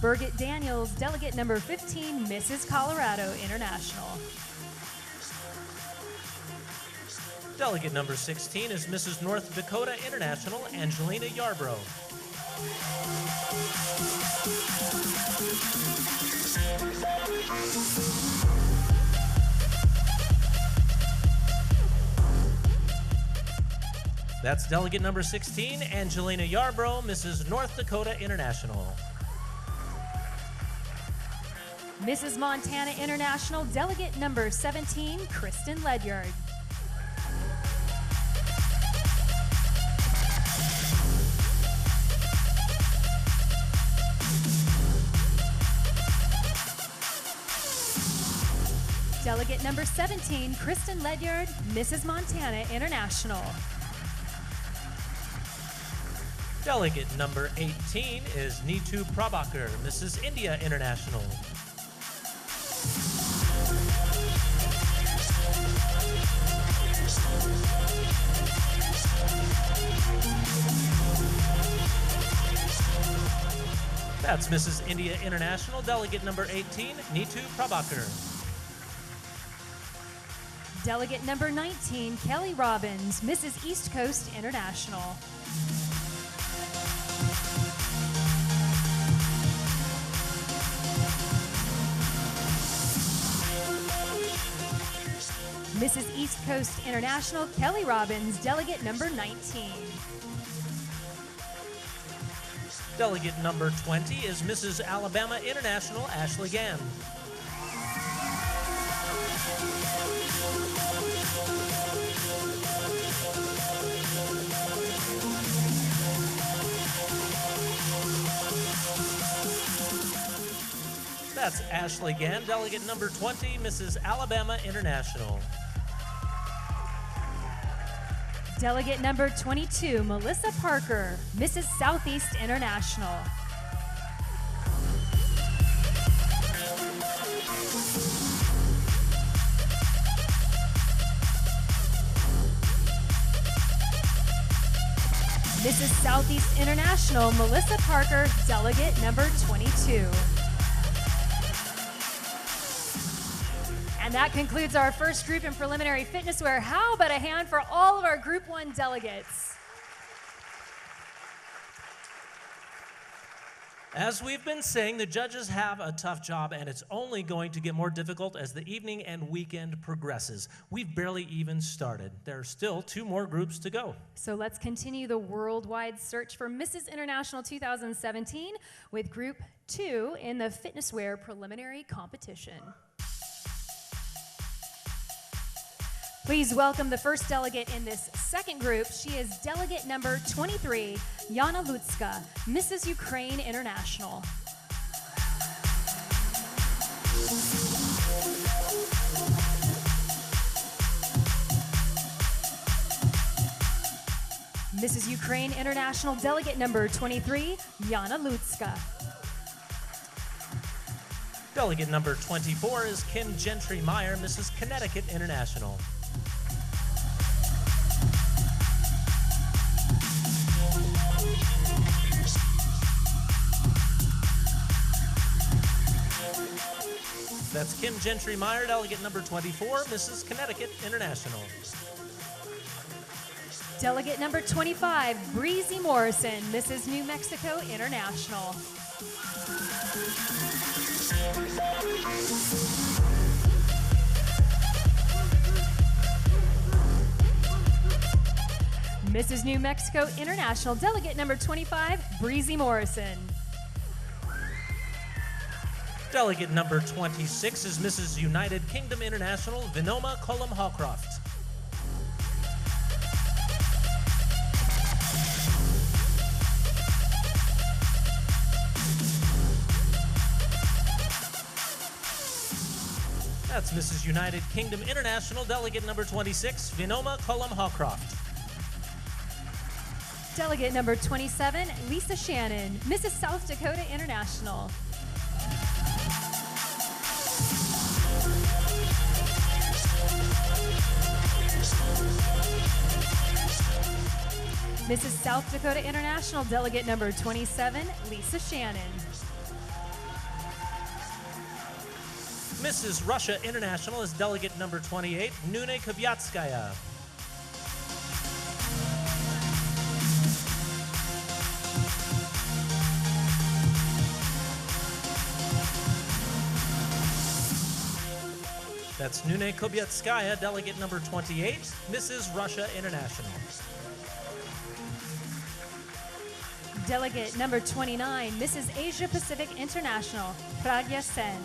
Birgit Daniels, delegate number 15, Mrs. Colorado International. Delegate number 16 is Mrs. North Dakota International, Angelina Yarbrough. That's delegate number 16, Angelina Yarbrough, Mrs. North Dakota International. Mrs. Montana International, delegate number 17, Kristen Ledyard. Delegate number 17, Kristen Ledyard, Mrs. Montana International. Delegate number 18 is Neetu Prabhakar, Mrs. India International. That's Mrs. India International, delegate number 18, Neetu Prabhakar. Delegate number 19, Kelly Robbins, Mrs. East Coast International. Mrs. East Coast International, Kelly Robbins, delegate number 19. Delegate number 20 is Mrs. Alabama International, Ashley Gann. That's Ashley Gann, delegate number 20, Mrs. Alabama International. Delegate number 22, Melissa Parker, Mrs. Southeast International. Mrs. Southeast International, Melissa Parker, delegate number 22. And that concludes our first group in preliminary fitness wear. How about a hand for all of our Group 1 delegates? As we've been saying, the judges have a tough job, and it's only going to get more difficult as the evening and weekend progresses. We've barely even started. There are still 2 more groups to go. So let's continue the worldwide search for Mrs. International 2017 with Group 2 in the fitness wear preliminary competition. Please welcome the first delegate in this second group. She is delegate number 23, Yana Lutska, Mrs. Ukraine International. Mrs. Ukraine International, delegate number 23, Yana Lutska. Delegate number 24 is Kim Gentry-Meyer, Mrs. Connecticut International. That's Kim Gentry-Meyer, delegate number 24, Mrs. Connecticut International. Delegate number 25, Breezy Morrison, Mrs. New Mexico International. Mrs. New Mexico International, delegate number 25, Breezy Morrison. Delegate number 26 is Mrs. United Kingdom International, Vinoma Colum-Hawcroft. That's Mrs. United Kingdom International, delegate number 26, Vinoma Colum-Hawcroft. Delegate number 27, Lisa Shannon, Mrs. South Dakota International. Mrs. South Dakota International, delegate number 27, Lisa Shannon. Mrs. Russia International is delegate number 28, Nune Kobyatskaya. That's Nune Kobyatskaya, delegate number 28, Mrs. Russia International. Delegate number 29, Mrs. Asia Pacific International, Pragya Sen.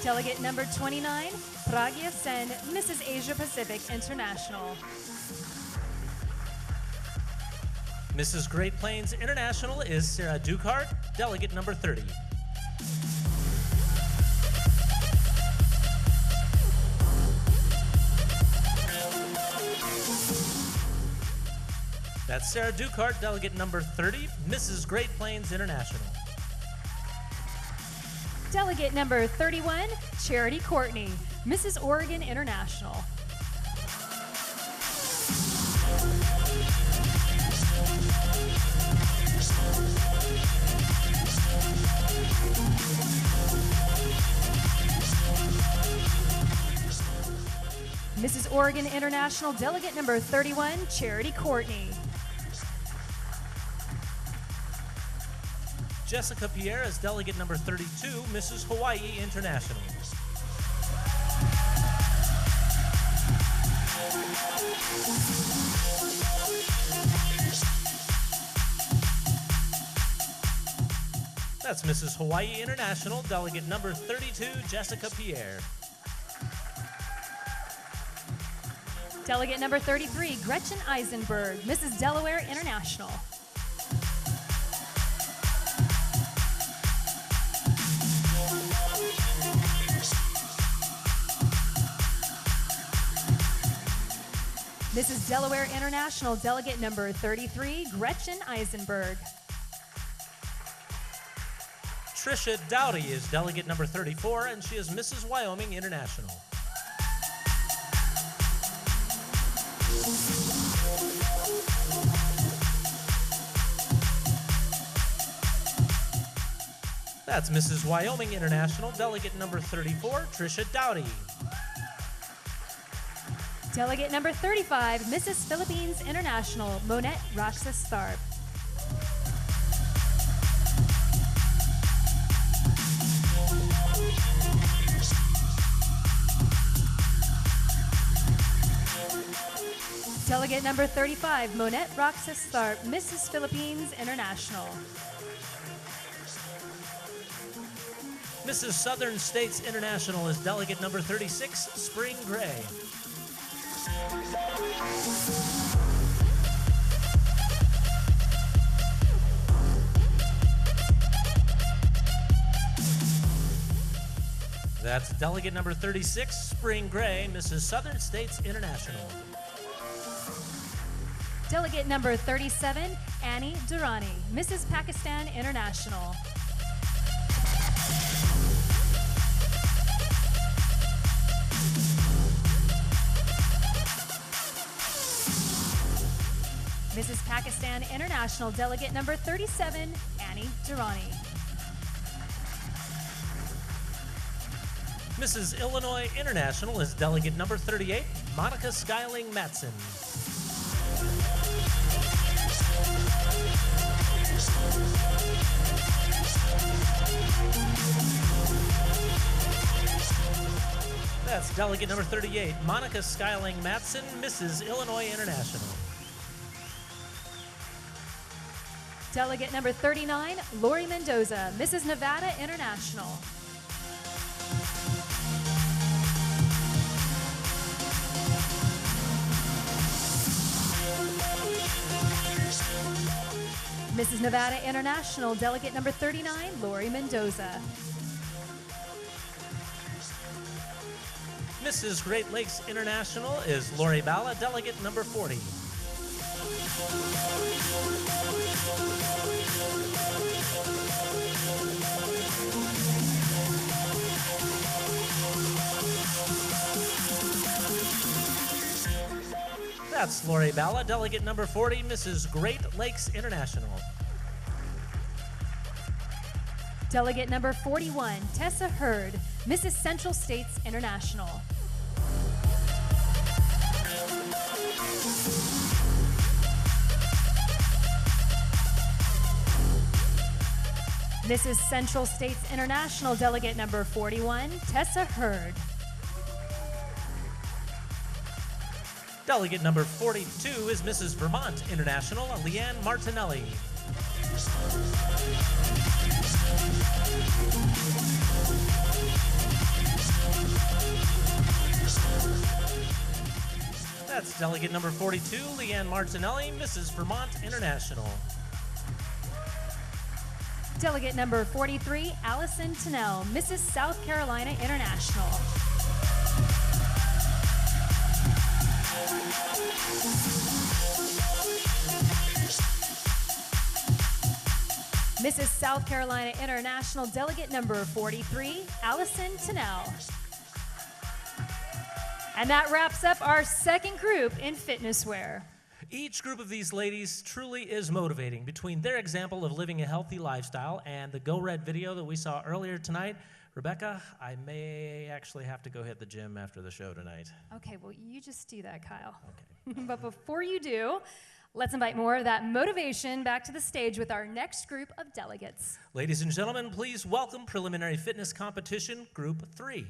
Delegate number 29, Pragya Sen, Mrs. Asia Pacific International. Mrs. Great Plains International is Sarah Ducart, delegate number 30. That's Sarah Ducart, delegate number 30, Mrs. Great Plains International. Delegate number 31, Charity Courtney, Mrs. Oregon International. Mrs. Oregon International, delegate number 31, Charity Courtney. Jessica Pierre is delegate number 32, Mrs. Hawaii International. That's Mrs. Hawaii International, delegate number 32, Jessica Pierre. Delegate number 33, Gretchen Eisenberg, Mrs. Delaware International. Mrs. Delaware International, delegate number 33, Gretchen Eisenberg. Trisha Dowdy is delegate number 34, and she is Mrs. Wyoming International. That's Mrs. Wyoming International, delegate number 34, Trisha Dowdy. Delegate number 35, Mrs. Philippines International, Monette Roxas Tharp. Delegate number 35, Monette Roxas Tharp, Mrs. Philippines International. Mrs. Southern States International is delegate number 36, Spring Gray. That's delegate number 36, Spring Gray, Mrs. Southern States International. Delegate number 37, Annie Durrani, Mrs. Pakistan International. Mrs. Pakistan International, delegate number 37, Annie Durrani. Mrs. Illinois International is delegate number 38, Monica Skyling Matson. That's delegate number 38, Monica Skyling Matson, Mrs. Illinois International. Delegate number 39, Lori Mendoza, Mrs. Nevada International. Mrs. Nevada International, delegate number 39, Lori Mendoza. Mrs. Great Lakes International is Lori Balla, delegate number 40. That's Lori Balla, delegate number 40, Mrs. Great Lakes International. Delegate number 41, Tessa Hurd, Mrs. Central States International. Mrs. Central States International, delegate number 41, Tessa Hurd. Delegate number 42 is Mrs. Vermont International, Leanne Martinelli. That's delegate number 42, Leanne Martinelli, Mrs. Vermont International. Delegate number 43, Allison Tennell, Mrs. South Carolina International. Mrs. South Carolina International, delegate number 43, Allison Tennell. And that wraps up our second group in fitness wear. Each group of these ladies truly is motivating. Between their example of living a healthy lifestyle and the Go Red video that we saw earlier tonight, Rebecca, I may actually have to go hit the gym after the show tonight. Okay, well, you just do that, Kyle. Okay. But before you do, let's invite more of that motivation back to the stage with our next group of delegates. Ladies and gentlemen, please welcome preliminary fitness competition group 3.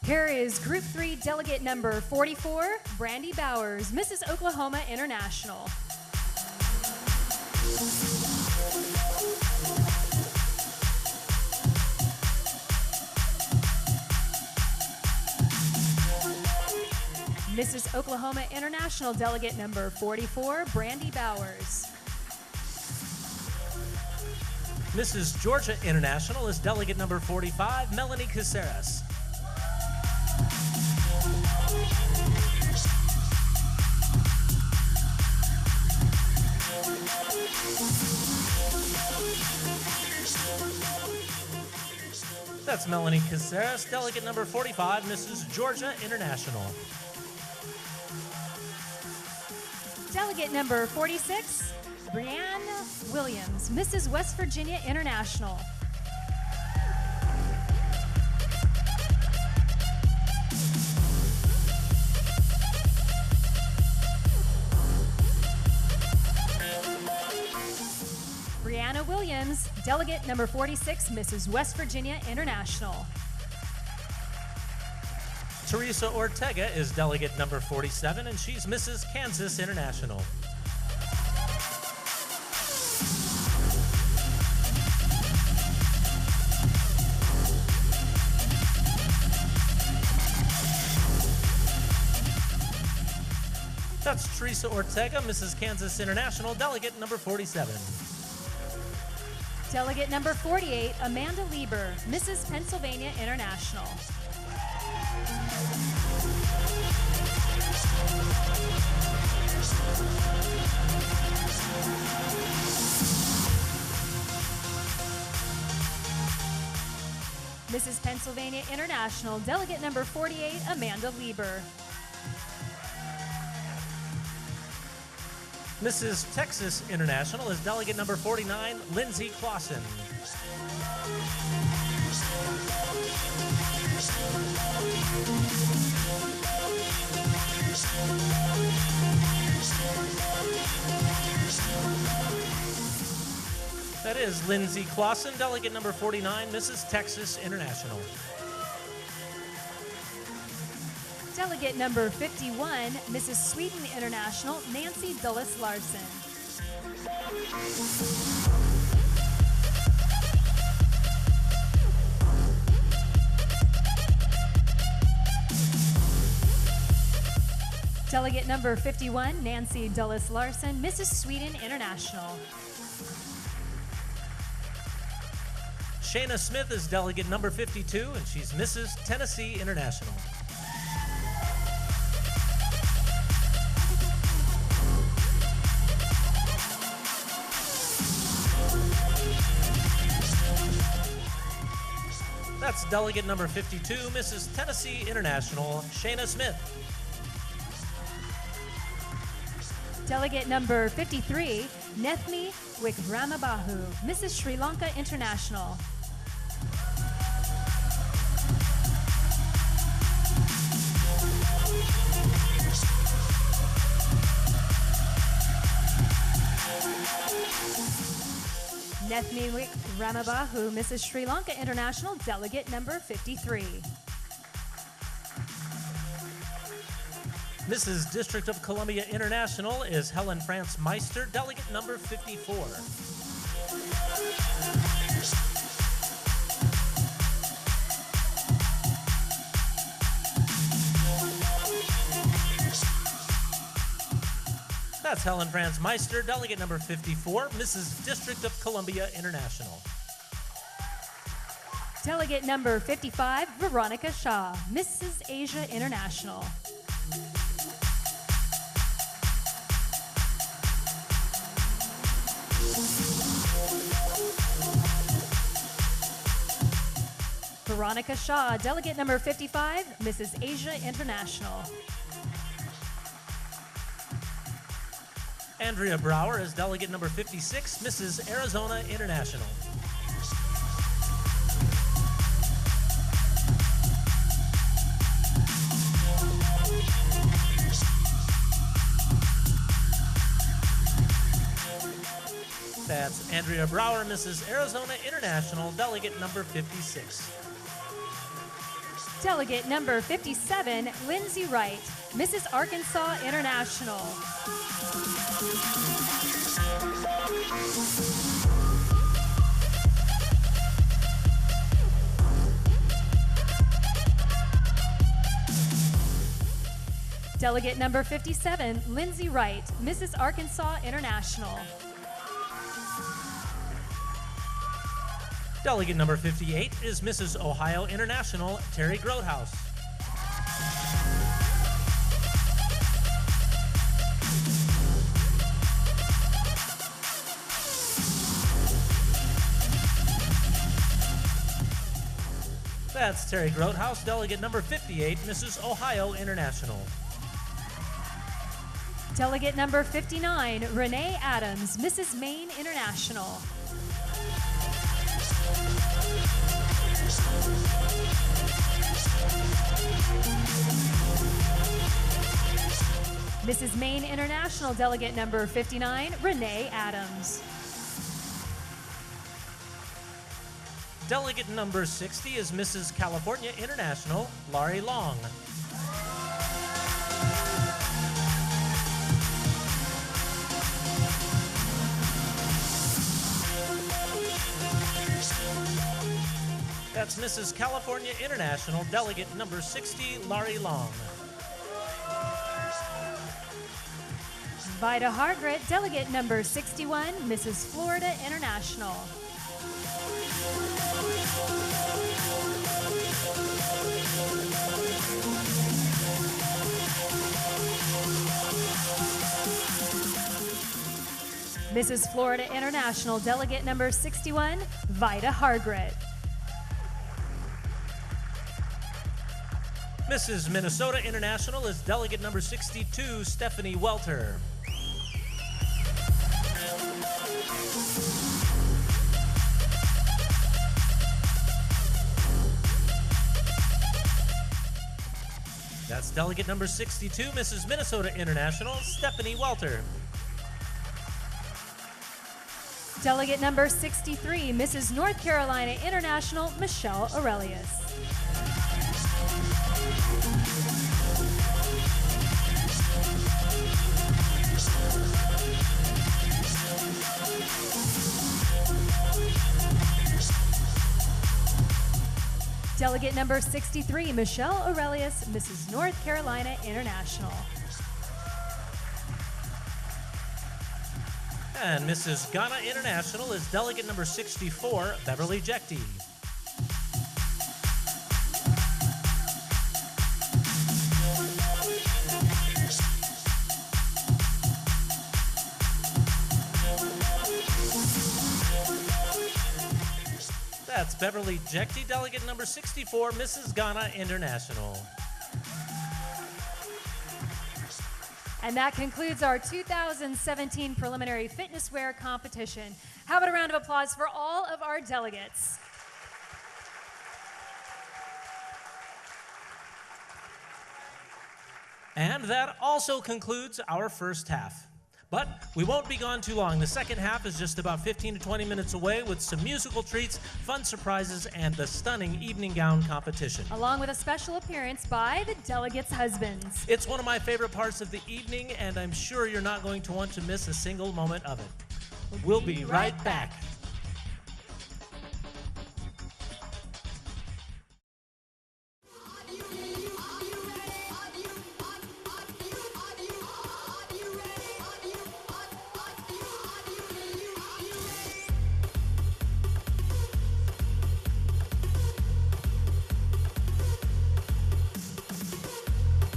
Here is Group 3 delegate number 44, Brandy Bowers, Mrs. Oklahoma International. Mrs. Oklahoma International, delegate number 44, Brandy Bowers. Mrs. Georgia International is delegate number 45, Melanie Caceres. That's Melanie Caceres, delegate number 45, Mrs. Georgia International. Delegate number 46, Brianna Williams, Mrs. West Virginia International. Brianna Williams, delegate number 46, Mrs. West Virginia International. Teresa Ortega is delegate number 47, and she's Mrs. Kansas International. That's Teresa Ortega, Mrs. Kansas International, delegate number 47. Delegate number 48, Amanda Lieber, Mrs. Pennsylvania International. Mrs. Pennsylvania International, delegate number 48, Amanda Lieber. Mrs. Texas International is delegate number 49, Lindsay Clausen. That is Lindsay Clausen, delegate number 49, Mrs. Texas International. Delegate number 51, Mrs. Sweden International, Nancy Dulles Larson. Delegate number 51, Nancy Dulles Larson, Mrs. Sweden International. Shayna Smith is delegate number 52, and she's Mrs. Tennessee International. That's That's delegate number 52, Mrs. Tennessee International, Shayna Smith. Delegate number 53, Nethmi Wikramabahu, Mrs. Sri Lanka International. Nethmi Wikramabahu, Mrs. Sri Lanka International, delegate number 53. Mrs. District of Columbia International is Helen France Meister, delegate number 54. That's Helen France Meister, delegate number 54, Mrs. District of Columbia International. Delegate number 55, Veronica Shaw, Mrs. Asia International. Veronica Shaw, delegate number 55, Mrs. Asia International. Andrea Brower is delegate number 56, Mrs. Arizona International. That's Andrea Brower, Mrs. Arizona International, delegate number 56. Delegate number 57, Lindsay Wright, Mrs. Arkansas International. Delegate number 57, Lindsay Wright, Mrs. Arkansas International. Delegate number 58 is Mrs. Ohio International, Terry Grotehouse. That's Terry Grotehouse, delegate number 58, Mrs. Ohio International. Delegate number 59, Renee Adams, Mrs. Maine International. Mrs. Maine International, delegate number 59, Renee Adams. Delegate number 60 is Mrs. California International, Laurie Long. That's Mrs. California International, delegate number 60, Laurie Long. Vida Hargret, delegate number 61, Mrs. Florida International. Mrs. Florida International, delegate number 61, Vida Hargret. Mrs. Minnesota International is delegate number 62, Stephanie Welter. That's delegate number 62, Mrs. Minnesota International, Stephanie Welter. Delegate number 63, Mrs. North Carolina International, Michelle Aurelius. Delegate number 63, Michelle Aurelius, Mrs. North Carolina International. And Mrs. Ghana International is delegate number 64, Beverly Jecti. That's Beverly Jekti, delegate number 64, Mrs. Ghana International. And that concludes our 2017 preliminary fitness wear competition. How about a round of applause for all of our delegates? And that also concludes our first half. But we won't be gone too long. The second half is just about 15 to 20 minutes away with some musical treats, fun surprises, and the stunning evening gown competition. Along with a special appearance by the delegates' husbands. It's one of my favorite parts of the evening, and I'm sure you're not going to want to miss a single moment of it. We'll be right back.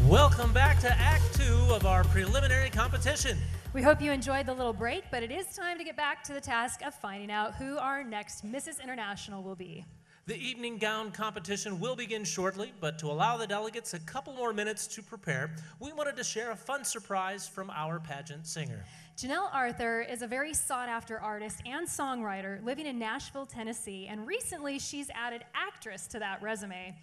Welcome back to Act 2 of our preliminary competition. We hope you enjoyed the little break, but it is time to get back to the task of finding out who our next Mrs. International will be. The evening gown competition will begin shortly, but to allow the delegates a couple more minutes to prepare, we wanted to share a fun surprise from our pageant singer. Janelle Arthur is a very sought-after artist and songwriter living in Nashville, Tennessee, and recently she's added actress to that resume.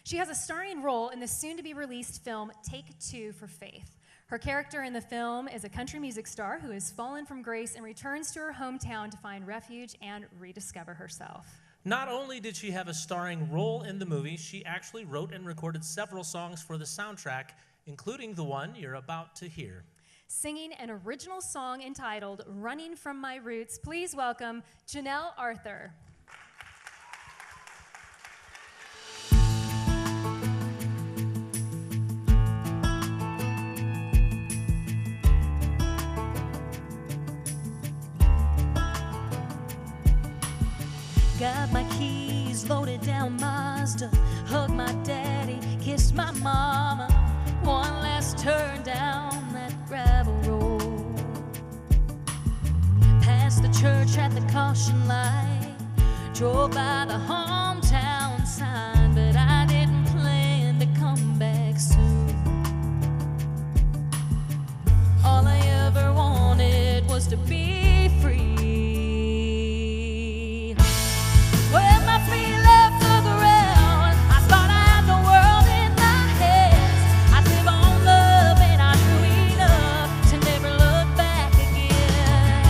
She has a starring role in the soon-to-be-released film Take Two for Faith. Her character in the film is a country music star who has fallen from grace and returns to her hometown to find refuge and rediscover herself. Not only did she have a starring role in the movie, she actually wrote and recorded several songs for the soundtrack, including the one you're about to hear. Singing an original song entitled Running From My Roots, please welcome Janelle Arthur. Got my keys loaded down Mazda, hugged my daddy, kissed my mama. One last turn down that gravel road. Past the church at the caution light, drove by the hometown sign, but I didn't plan to come back soon. All I ever wanted was to be free. When my feet left the ground, I thought I had the world in my hands. I'd live on love and I knew enough to never look back again.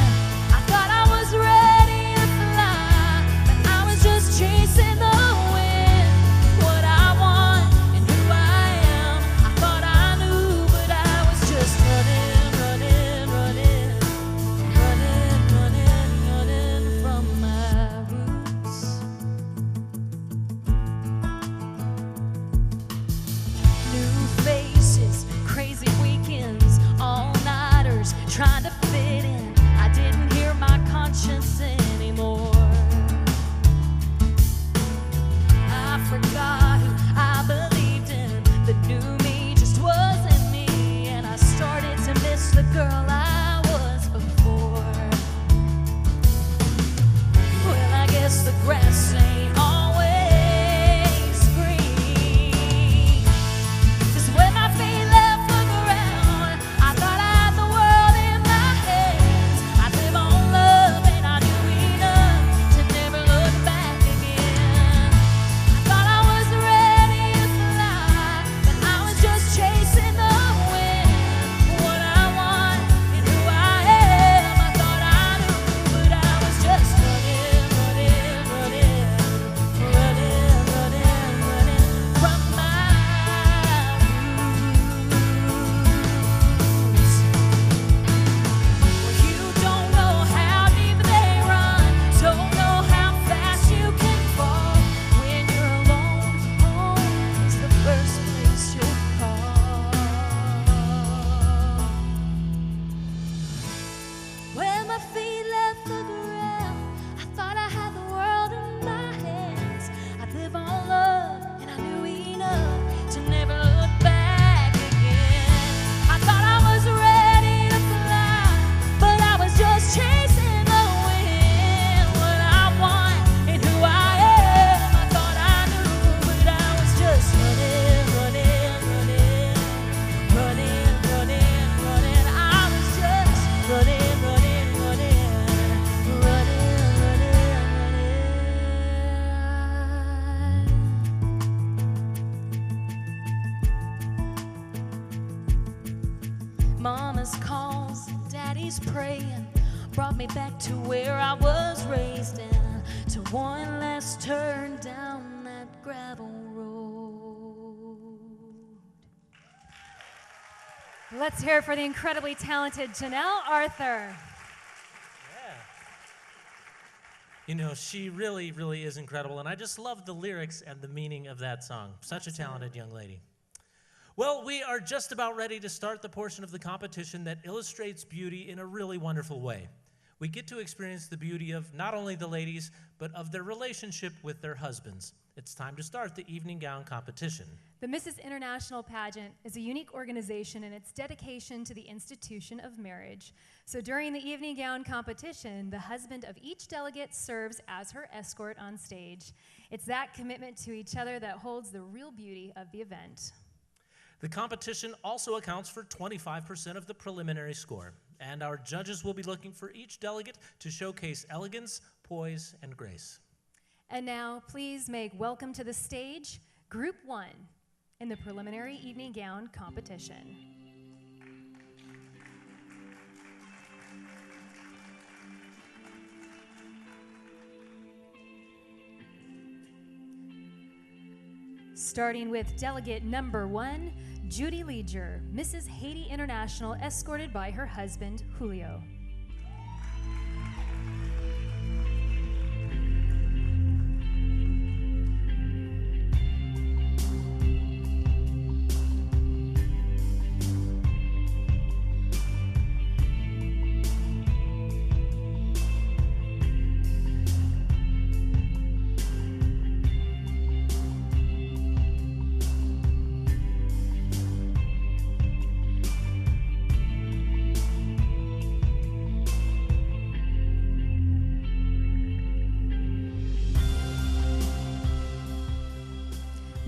I thought I was ready to fly, but I was just chasing the Mama's calls, daddy's praying, brought me back to where I was raised in, to one last turn down that gravel road. Let's hear it for the incredibly talented Janelle Arthur. You know, she really, really is incredible, and I just love the lyrics and the meaning of that song. Such a talented young lady. Well, we are just about ready to start the portion of the competition that illustrates beauty in a really wonderful way. We get to experience the beauty of not only the ladies, but of their relationship with their husbands. It's time to start the evening gown competition. The Mrs. International pageant is a unique organization in its dedication to the institution of marriage. So during the evening gown competition, the husband of each delegate serves as her escort on stage. It's that commitment to each other that holds the real beauty of the event. The competition also accounts for 25% of the preliminary score, and our judges will be looking for each delegate to showcase elegance, poise, and grace. And now, please make welcome to the stage, Group 1 in the preliminary evening gown competition. Starting with delegate number 1, Judy Leger, Mrs. Haiti International, escorted by her husband, Julio.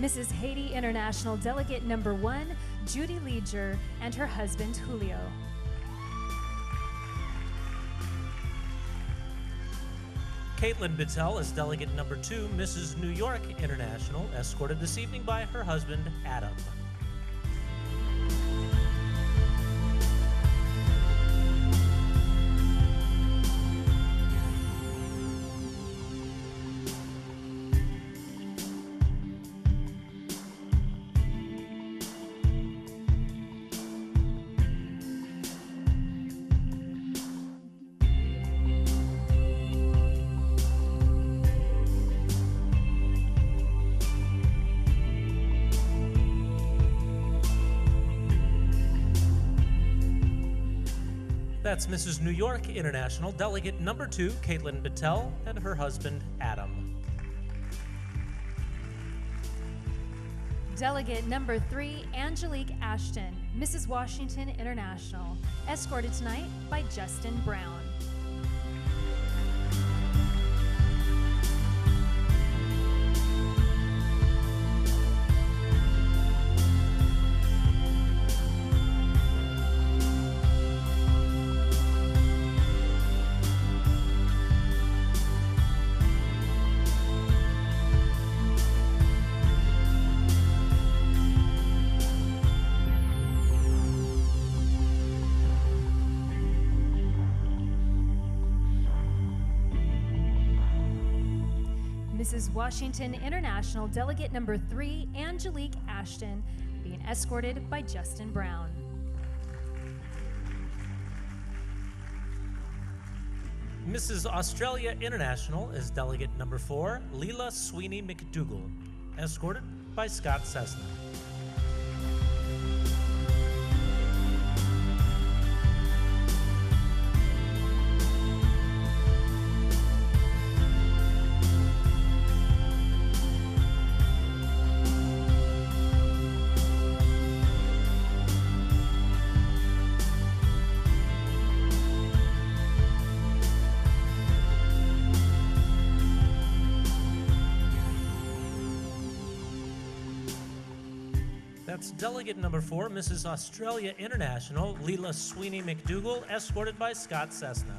Mrs. Haiti International Delegate number 1, Judy Leger, and her husband, Julio. Caitlin Bittel is delegate number 2, Mrs. New York International, escorted this evening by her husband, Adam. That's Mrs. New York International, delegate number 2, Caitlin Bittel, and her husband, Adam. Delegate number 3, Angelique Ashton, Mrs. Washington International, escorted tonight by Justin Brown. Mrs. Washington International Delegate number 3, Angelique Ashton, being escorted by Justin Brown. Mrs. Australia International is delegate number 4, Leela Sweeney McDougall, escorted by Scott Cessna. That's delegate number 4, Mrs. Australia International, Leela Sweeney McDougall, escorted by Scott Cessna.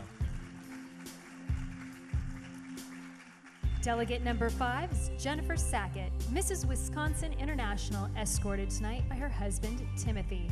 Delegate number 5 is Jennifer Sackett, Mrs. Wisconsin International, escorted tonight by her husband, Timothy.